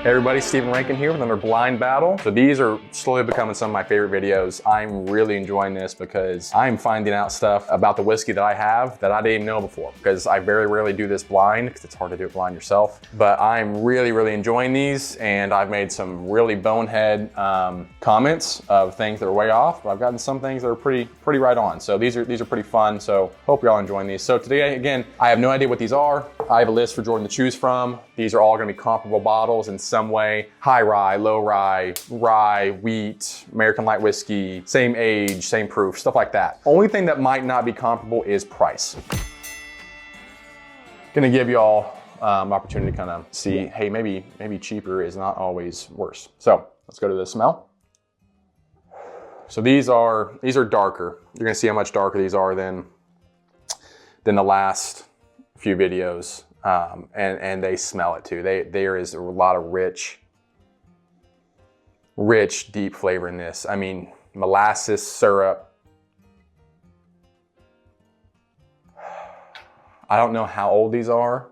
Hey everybody, Stephen Rankin here with another blind battle. So these are slowly becoming some of my favorite videos. I'm really enjoying this because I'm finding out stuff about the whiskey that I have that I didn't even know before, because I very rarely do this blind because it's hard to do it blind yourself. But I'm really enjoying these, and I've made some really bonehead comments of things that are way off, but I've gotten some things that are pretty right on. So these are pretty fun. So hope you're all enjoying these. So today, again, I have no idea what these are. I have a list for Jordan to choose from. These are all gonna be comparable bottles in some way. High rye, low rye, rye, wheat, American light whiskey, same age, same proof, stuff like that. Only thing that might not be comparable is price. Gonna give you all opportunity to kind of see, hey, maybe cheaper is not always worse. So let's go to the smell. So these are darker. You're gonna see how much darker these are than the last few videos. And they smell it too. There is a lot of rich, deep flavor in this. I mean, molasses, syrup. I don't know how old these are.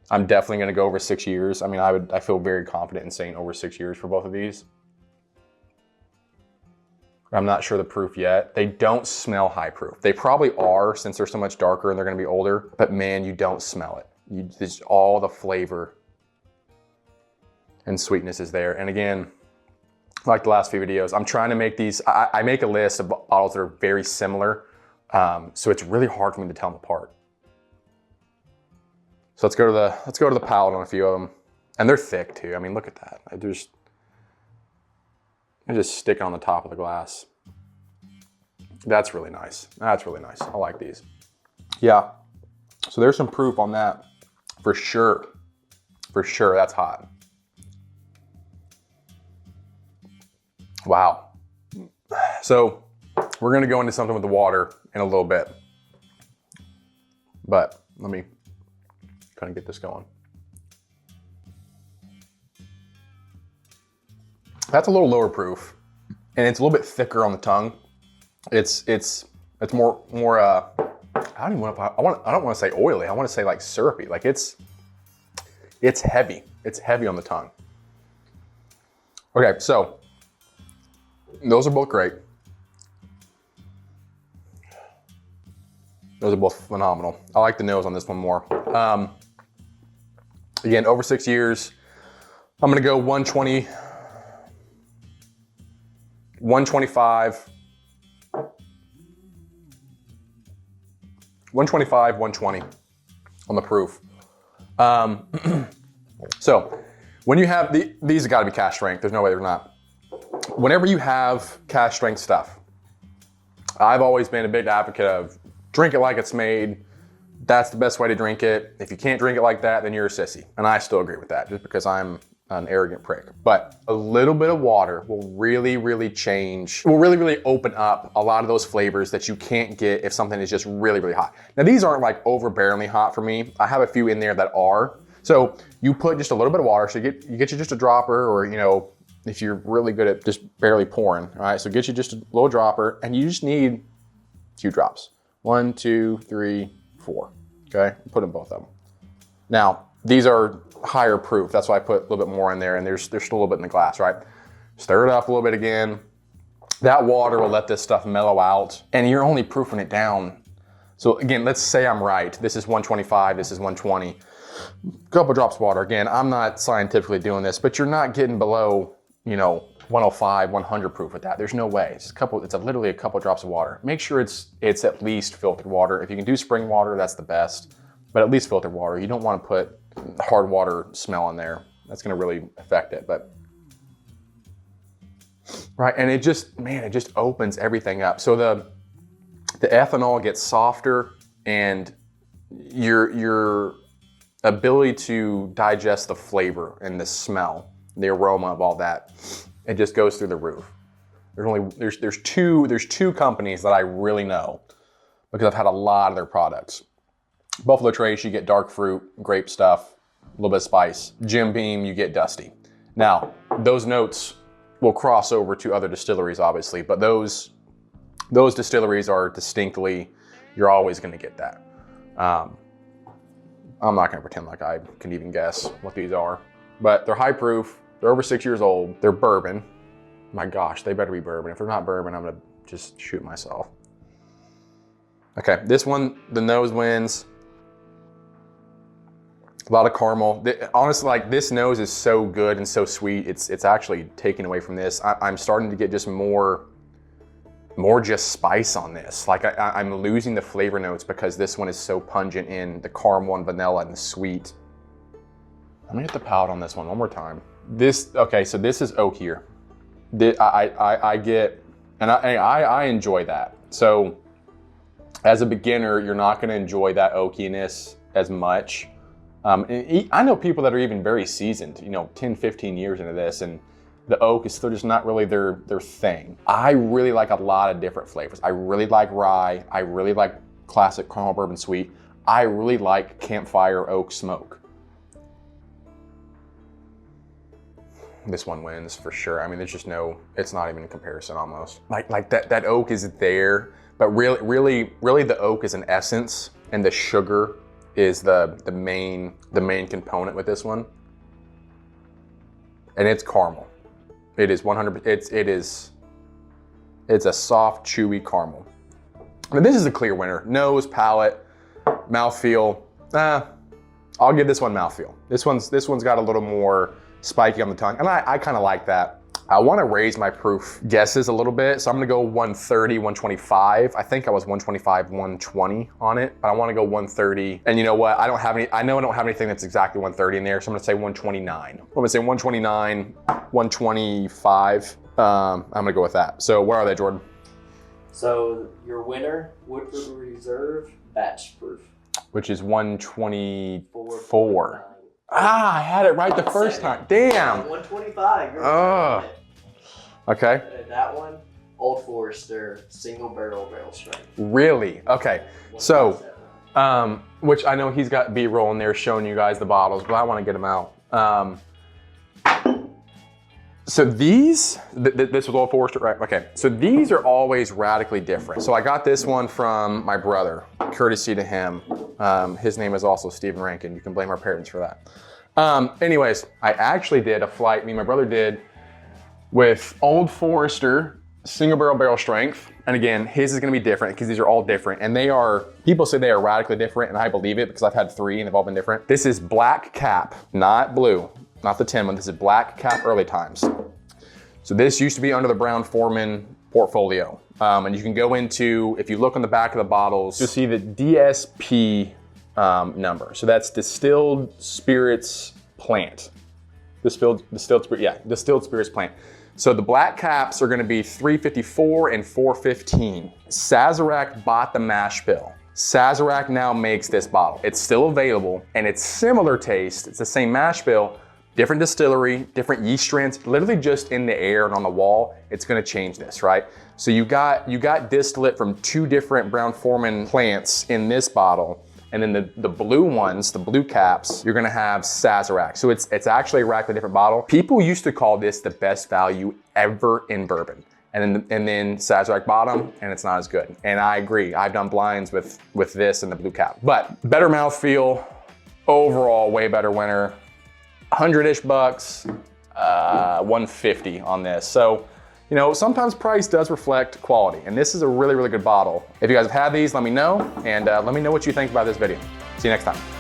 I'm definitely gonna go over 6 years. I mean, I feel very confident in saying over 6 years for both of these. I'm not sure the proof yet. They don't smell high proof. They probably are, since they're so much darker and they're gonna be older, but man, you don't smell it. It's all the flavor and sweetness is there. And again, like the last few videos, I'm trying to make these, I make a list of bottles that are very similar. So it's really hard for me to tell them apart. So let's go to the palate on a few of them. And they're thick too. I mean, look at that. I just stick it on the top of the glass. That's really nice. That's really nice. I like these. Yeah. So there's some proof on that. For sure, that's hot. Wow. So we're gonna go into something with the water in a little bit, but let me kind of get this going. That's a little lower proof, and it's a little bit thicker on the tongue. It's more I don't want to say oily. I want to say like syrupy. Like it's heavy. It's heavy on the tongue. Okay, so those are both great. Those are both phenomenal. I like the nose on this one more. Again, over 6 years. I'm gonna go 120, 125. 125, 120 on the proof. So when you have these have got to be cask strength. There's no way they're not. Whenever you have cask strength stuff, I've always been a big advocate of drink it like it's made. That's the best way to drink it. If you can't drink it like that, then you're a sissy. And I still agree with that, just because I'm an arrogant prick. But a little bit of water will really change, will really open up a lot of those flavors that you can't get if something is just really hot. Now these aren't like overbearingly hot for me. I have a few in there that are. So you put just a little bit of water, so you get you just a dropper, or you know, if you're really good at just barely pouring, all right? So get you just a little dropper, and you just need a few drops. 1, 2, 3, 4, okay? Put in both of them. Now, these are higher proof. That's why I put a little bit more in there, and there's still a little bit in the glass, right? Stir it up a little bit again. That water will let this stuff mellow out, and you're only proofing it down. So again, let's say I'm right. This is 125, this is 120. A couple drops of water. Again, I'm not scientifically doing this, but you're not getting below, you know, 105, 100 proof with that. There's no way. It's literally a couple drops of water. Make sure it's at least filtered water. If you can do spring water, that's the best, but at least filtered water. You don't want to put hard water smell in there. That's going to really affect it. But right, and it just opens everything up. So the ethanol gets softer, and your ability to digest the flavor and the smell, the aroma of all that, it just goes through the roof. There's two companies that I really know, because I've had a lot of their products. Buffalo Trace, you get dark fruit, grape stuff, a little bit of spice. Jim Beam, you get dusty. Now, those notes will cross over to other distilleries, obviously, but those distilleries are distinctly, you're always gonna get that. I'm not gonna pretend like I can even guess what these are. but they're high proof. They're over 6 years old. They're bourbon. My gosh, they better be bourbon. If they're not bourbon, I'm gonna just shoot myself. Okay, this one, the nose wins. A lot of caramel. Honestly, like this nose is so good and so sweet. It's actually taken away from this. I'm starting to get just more just spice on this. Like I'm losing the flavor notes because this one is so pungent in the caramel and vanilla and the sweet. Let me hit the palate on this one more time. Okay, so this is oakier. I get, and I enjoy that. So as a beginner, you're not gonna enjoy that oakiness as much. I know people that are even very seasoned, 10, 15 years into this, and the oak is still just not really their thing. I really like a lot of different flavors. I really like rye. I really like classic caramel bourbon sweet. I really like campfire oak smoke. This one wins for sure. I mean, there's just it's not even a comparison almost. Like that oak is there, but really the oak is an essence, and the sugar is the main component with this one. And it's caramel. It is 100%, it's a soft, chewy caramel. I mean, this is a clear winner. Nose, palate, mouthfeel. I'll give this one mouthfeel. This one's got a little more spiky on the tongue, and I kind of like that. I want to raise my proof guesses a little bit, so I'm gonna go 130, 125. I think I was 125, 120 on it, but I want to go 130. And you know what? I know I don't have anything that's exactly 130 in there, so I'm gonna say 129. I'm gonna say 129, 125. I'm gonna go with that. So where are they, Jordan? So your winner, Woodford Reserve batch proof, which is 124. I had it right the first time. Damn. 125. Okay. And that one, Old Forester single barrel strength. Really? Okay. So, which I know he's got B-roll in there showing you guys the bottles, but I want to get them out. So this was Old Forester, right? Okay. So these are always radically different. So I got this one from my brother, courtesy to him. His name is also Stephen Rankin. You can blame our parents for that. Anyways, I actually did a flight, me and my brother did, with Old Forester single barrel strength. And again, his is gonna be different because these are all different. And people say they are radically different, and I believe it because I've had 3 and they've all been different. This is black cap, not blue, not the 10 one. This is black cap early times. So this used to be under the Brown-Forman portfolio. And you can go into, if you look on the back of the bottles, you'll see the DSP number. So that's distilled spirits plant. Distilled spirits plant. So the black caps are gonna be 354 and 415. Sazerac bought the mash bill. Sazerac now makes this bottle. It's still available, and it's similar taste. It's the same mash bill, different distillery, different yeast strains, literally just in the air and on the wall. It's gonna change this, right? So you got distillate from 2 different Brown-Forman plants in this bottle. And then the blue ones, the blue caps, you're gonna have Sazerac. So it's actually a radically different bottle. People used to call this the best value ever in bourbon. And then Sazerac bought them, and it's not as good. And I agree, I've done blinds with this and the blue cap. But better mouthfeel, overall way better winner. 100-ish bucks, 150 on this. So, sometimes price does reflect quality, and this is a really, really good bottle. If you guys have had these, let me know, and let me know what you think about this video. See you next time.